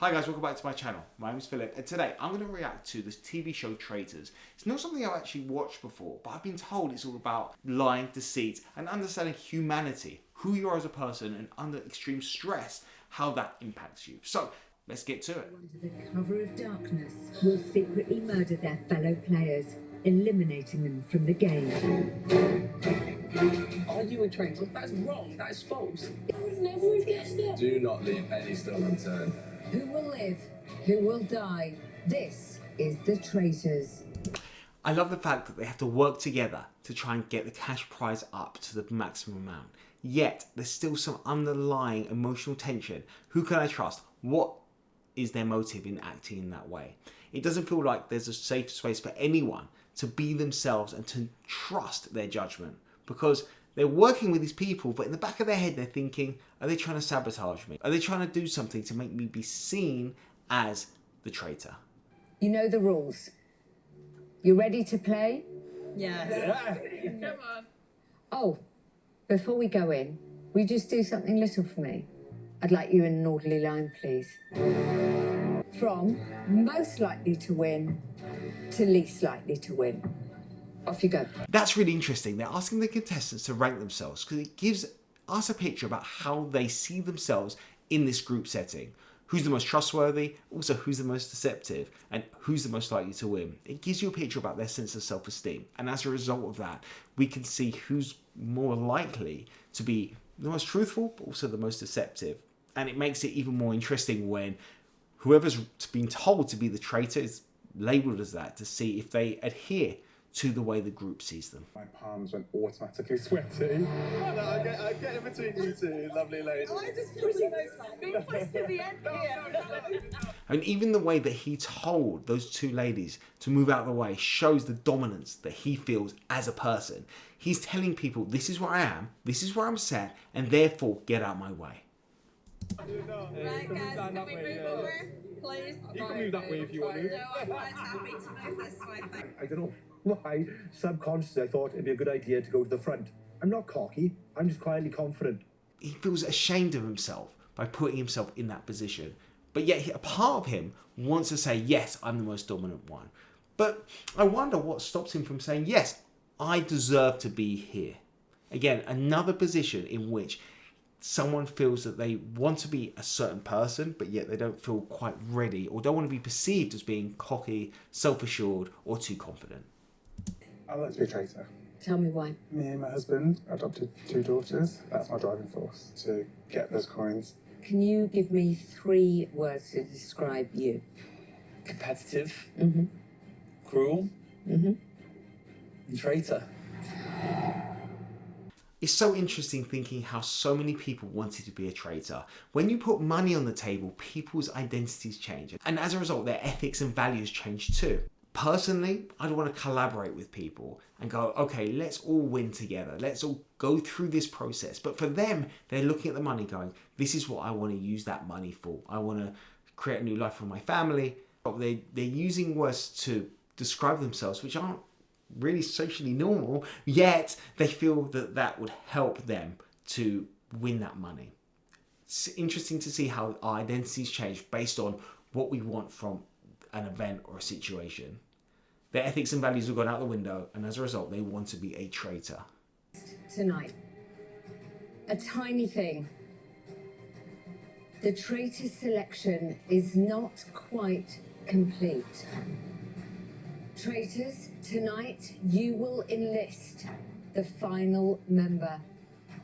Hi guys, welcome back to my channel. My name is Philip and today I'm going to react to this TV show Traitors. It's not something I've actually watched before, but I've been told it's all about lying, deceit and understanding humanity, who you are as a person and under extreme stress, how that impacts you. So, let's get to it. Under the cover of darkness, will secretly murder their fellow players, eliminating them from the game. Are you a traitor? That's wrong. That is false. I would never have guessed it. Do not leave any stone unturned. Who will live? Who will die? This is the Traitors. I love the fact that they have to work together to try and get the cash prize up to the maximum amount. Yet, there's still some underlying emotional tension. Who can I trust? What is their motive in acting in that way? It doesn't feel like there's a safe space for anyone to be themselves and to trust their judgment, because they're working with these people, but in the back of their head they're thinking, are they trying to sabotage me? Are they trying to do something to make me be seen as the traitor? You know the rules. You ready to play? Yeah. Come on. Oh, before we go in, will you just do something little for me? I'd like you in an orderly line, please. From most likely to win to least likely to win. Off you go. That's really interesting. They're asking the contestants to rank themselves because it gives us a picture about how they see themselves in this group setting. Who's the most trustworthy, also who's the most deceptive, and who's the most likely to win. It gives you a picture about their sense of self-esteem. And as a result of that, we can see who's more likely to be the most truthful, but also the most deceptive. And it makes it even more interesting when whoever's been told to be the traitor is labelled as that, to see if they adhere to the way the group sees them. My palms went automatically sweaty. I get in between you two, lovely lady. I'm just pushing those back. Being pushed to the end here. And even the way that he told those two ladies to move out of the way shows the dominance that he feels as a person. He's telling people, this is where I am, this is where I'm set, and therefore get out my way. Right, guys, can we move over, please? You can move that way if you want to. No, I'm quite happy to move this way. I don't know why, subconsciously I thought it'd be a good idea to go to the front. I'm not cocky, I'm just quietly confident. He feels ashamed of himself by putting himself in that position. But yet a part of him wants to say, yes, I'm the most dominant one. But I wonder what stops him from saying, yes, I deserve to be here. Again, another position in which someone feels that they want to be a certain person, but yet they don't feel quite ready or don't want to be perceived as being cocky, self-assured, or too confident. I'd like to be a traitor. Tell me why. Me and my husband adopted 2 daughters. That's my driving force to get those coins. Can you give me 3 words to describe you? Competitive. Mm-hmm. Cruel. Mm-hmm. And traitor. It's so interesting thinking how so many people wanted to be a traitor. When you put money on the table, people's identities change. And as a result, their ethics and values change too. Personally, I'd want to collaborate with people and go, okay, let's all win together. Let's all go through this process. But for them, they're looking at the money going, this is what I want to use that money for. I want to create a new life for my family. They're using words to describe themselves, which aren't really socially normal, yet they feel that that would help them to win that money. It's interesting to see how our identities change based on what we want from an event or a situation. Their ethics and values have gone out the window, and as a result, they want to be a traitor. Tonight, a tiny thing. The traitor selection is not quite complete. Traitors, tonight you will enlist the final member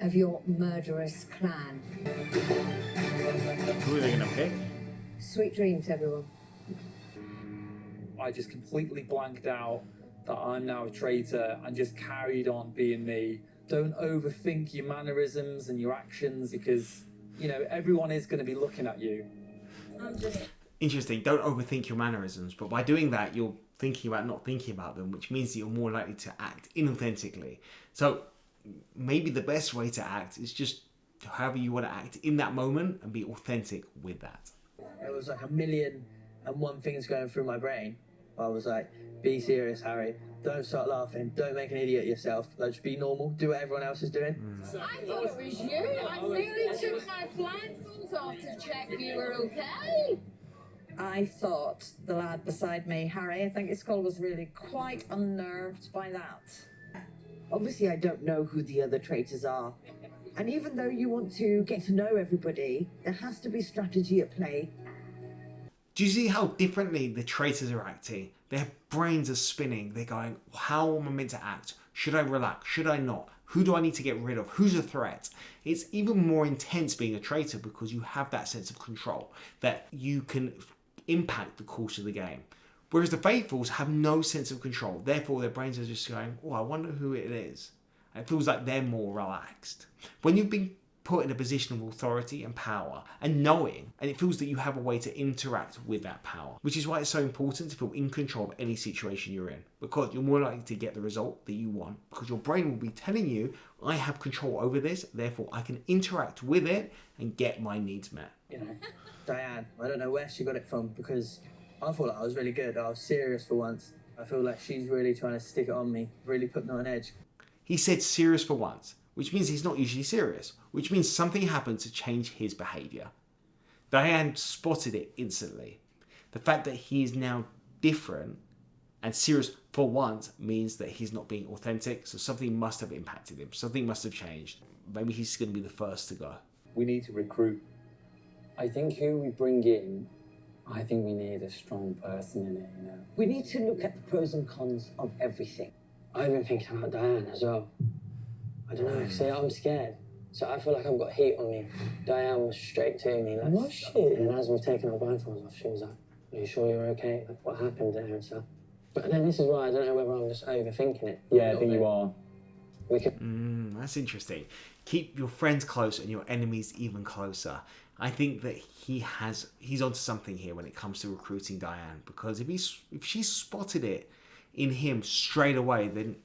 of your murderous clan. Who are they going to pick? Sweet dreams, everyone. I just completely blanked out that I'm now a traitor and just carried on being me. Don't overthink your mannerisms and your actions because, you know, everyone is going to be looking at you. Interesting, don't overthink your mannerisms, but by doing that, you're thinking about not thinking about them, which means that you're more likely to act inauthentically. So maybe the best way to act is just however you want to act in that moment and be authentic with that. It was like 1,000,001 things going through my brain. I was like, be serious, Harry. Don't start laughing. Don't make an idiot of yourself. Like, just be normal. Do what everyone else is doing. I thought it was you. I nearly took my blindfolds off to check you were okay. I thought the lad beside me, Harry, I think it's called, was really quite unnerved by that. Obviously, I don't know who the other traitors are. And even though you want to get to know everybody, there has to be strategy at play. Do you see how differently the traitors are acting? Their brains are spinning. They're going, how am I meant to act? Should I relax? Should I not? Who do I need to get rid of? Who's a threat? It's even more intense being a traitor because you have that sense of control that you can impact the course of the game. Whereas the faithfuls have no sense of control. Therefore, their brains are just going, oh, I wonder who it is. And it feels like they're more relaxed. When you've been put in a position of authority and power and knowing, and it feels that you have a way to interact with that power, which is why it's so important to feel in control of any situation you're in, because you're more likely to get the result that you want, because your brain will be telling you, I have control over this, therefore I can interact with it and get my needs met. You know, Diane, I don't know where she got it from, because I thought I was really good. I was serious for once. I feel like she's really trying to stick it on me, really put me on edge. He said serious for once, which means he's not usually serious, which means something happened to change his behaviour. Diane spotted it instantly. The fact that he is now different and serious for once means that he's not being authentic, so something must have impacted him, something must have changed. Maybe he's going to be the first to go. We need to recruit. I think who we bring in, I think we need a strong person in it, you know. We need to look at the pros and cons of everything. I've been thinking about Diane as well. I don't know, see, I'm scared. So I feel like I've got heat on me. Diane was straight to me. Like, Was she? And as we've taken our blindfolds off, she was like, are you sure you're okay? Like, what happened there and stuff? But then this is why I don't know whether I'm just overthinking it. Yeah, I think you are. We could... That's interesting. Keep your friends close and your enemies even closer. I think that he's onto something here when it comes to recruiting Diane, because if she spotted it in him straight away, then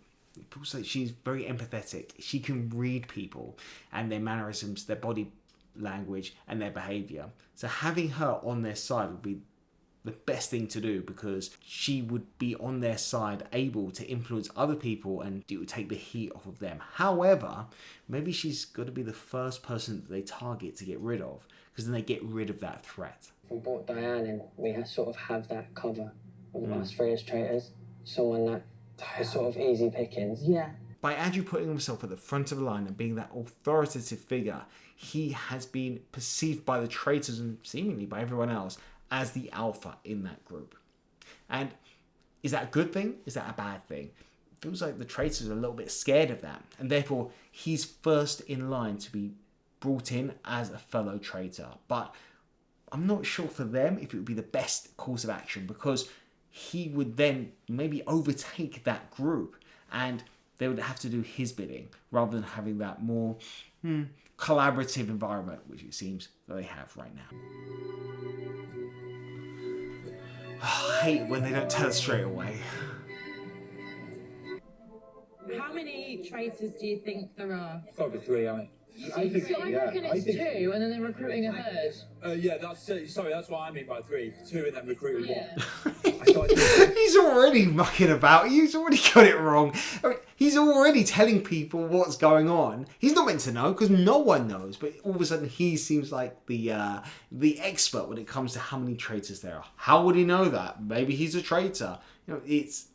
also she's very empathetic. She can read people and their mannerisms, their body language and their behaviour. So having her on their side would be the best thing to do, because she would be on their side, able to influence other people, and it would take the heat off of them. However, maybe she's got to be the first person that they target to get rid of, because then they get rid of that threat. If we brought Diane in, we sort of have that cover of us three as traitors. Someone that is sort of easy pickings. Yeah. By Andrew putting himself at the front of the line and being that authoritative figure, he has been perceived by the traitors and seemingly by everyone else as the alpha in that group. And is that a good thing? Is that a bad thing? It feels like the traitors are a little bit scared of that, and therefore he's first in line to be brought in as a fellow traitor. But I'm not sure for them if it would be the best course of action, because he would then maybe overtake that group and they would have to do his bidding rather than having that more collaborative environment, which it seems that they have right now. I hate when they don't tell us straight away. How many traitors do you think there are? Probably three, I mean. I think, So I reckon it's two, and then they're recruiting a third. Yeah, that's what I mean by three. Two and then recruited one. He's already mucking about. He's already got it wrong. I mean, he's already telling people what's going on. He's not meant to know, because no one knows. But all of a sudden, he seems like the expert when it comes to how many traitors there are. How would he know that? Maybe he's a traitor. You know, it's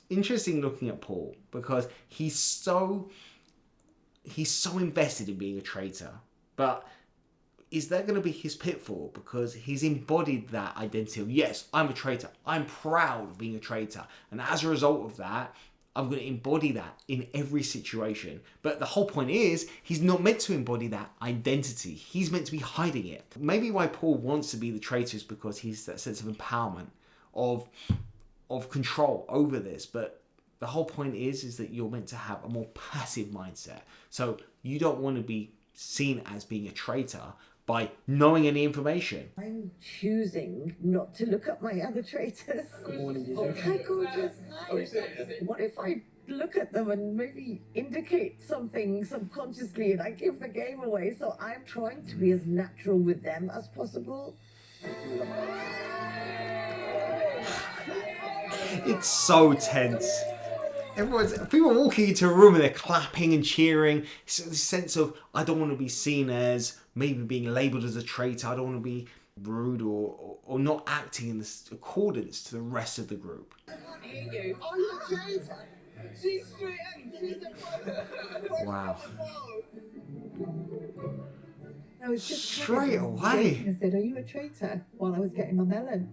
interesting looking at Paul, because he's so invested in being a traitor. But is that going to be his pitfall? Because he's embodied that identity of, yes, I'm a traitor. I'm proud of being a traitor. And as a result of that, I'm going to embody that in every situation. But the whole point is, he's not meant to embody that identity. He's meant to be hiding it. Maybe why Paul wants to be the traitor is because he's that sense of empowerment, of control over this. But the whole point is that you're meant to have a more passive mindset. So you don't want to be seen as being a traitor by knowing any information. I'm choosing not to look at my other traitors. Hi, gorgeous. What if I look at them and maybe indicate something subconsciously and I give the game away? So I'm trying to be as natural with them as possible. It's so tense. People walking into a room and they're clapping and cheering. It's this sense of, I don't want to be seen as maybe being labelled as a traitor. I don't want to be rude or not acting in this accordance to the rest of the group. I can't hear you. Oh, you're a traitor. She's straight in. She's the first Wow. I was just Straight away. I said, "Are you a traitor?" while I was getting my melon.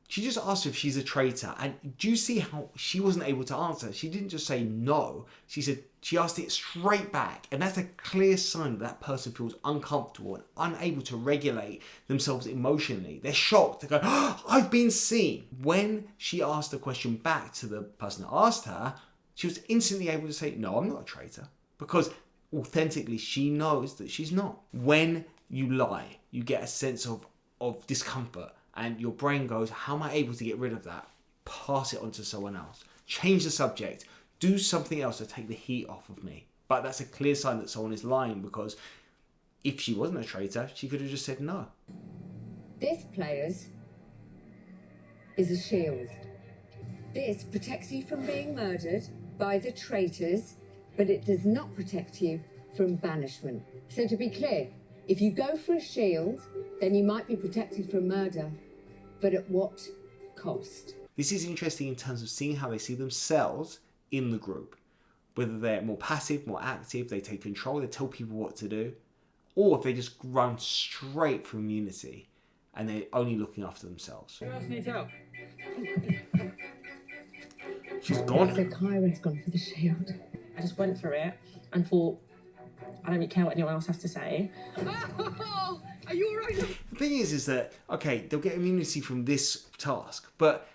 She just asked her if she's a traitor, and do you see how she wasn't able to answer? She didn't just say no. She asked it straight back, and that's a clear sign that person feels uncomfortable and unable to regulate themselves emotionally. They're shocked. They go, "Oh, I've been seen." When she asked the question back to the person that asked her, she was instantly able to say, "No, I'm not a traitor," because authentically she knows that she's not. When you lie, you get a sense of discomfort. And your brain goes, how am I able to get rid of that? Pass it on to someone else. Change the subject. Do something else to take the heat off of me. But that's a clear sign that someone is lying, because if she wasn't a traitor, she could have just said no. This, players, is a shield. This protects you from being murdered by the traitors, but it does not protect you from banishment. So to be clear, if you go for a shield, then you might be protected from murder, but at what cost? This is interesting in terms of seeing how they see themselves in the group. Whether they're more passive, more active, they take control, they tell people what to do, or if they just run straight for immunity and they're only looking after themselves. Who else needs help? She's gone. So Kyra's gone for the shield. I just went through it and thought, I don't really care what anyone else has to say. Are you alright? The thing is that, okay, they'll get immunity from this task, but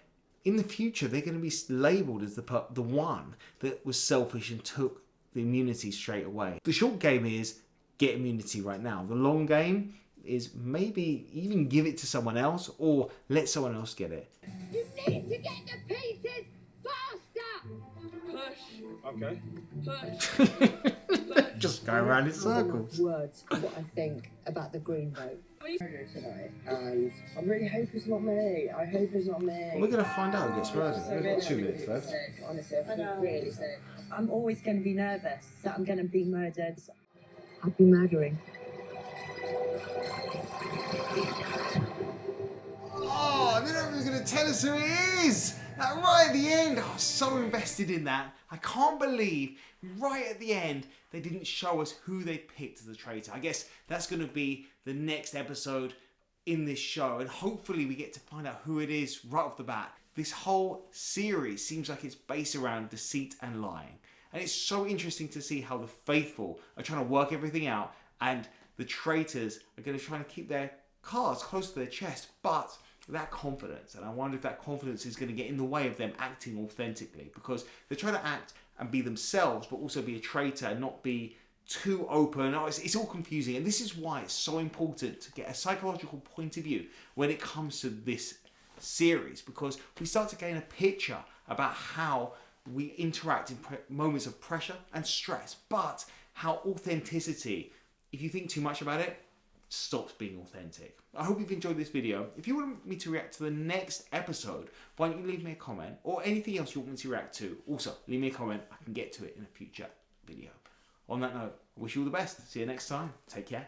in the future, they're going to be labelled as the one that was selfish and took the immunity straight away. The short game is get immunity right now. The long game is maybe even give it to someone else or let someone else get it. You need to get the pieces faster! Push. Okay. Push. Just go around in circles. Words for what I think about the green vote. Tonight, and I really hope it's not me. I hope it's not me. We're going to find out who gets murdered. We've got 2 minutes left. Sick, honestly, I feel really sick. I'm always going to be nervous that I'm going to be murdered. I'll be murdering. Oh, they're not even going to tell us who it is. Right at the end, I was so invested in that. I can't believe right at the end they didn't show us who they picked as the traitor. I guess that's going to be the next episode in this show, and hopefully we get to find out who it is right off the bat. This whole series seems like it's based around deceit and lying, and it's so interesting to see how the faithful are trying to work everything out, and the traitors are going to try to keep their cards close to their chest, but that confidence, and I wonder if that confidence is going to get in the way of them acting authentically, because they're trying to act and be themselves but also be a traitor and not be too open. Oh, it's all confusing, and this is why it's so important to get a psychological point of view when it comes to this series, because we start to gain a picture about how we interact in moments of pressure and stress, but how authenticity, if you think too much about it, stops being authentic. I hope you've enjoyed this video. If you want me to react to the next episode, why don't you leave me a comment, or anything else you want me to react to. Also, leave me a comment. I can get to it in a future video. On that note, I wish you all the best. See you next time. Take care.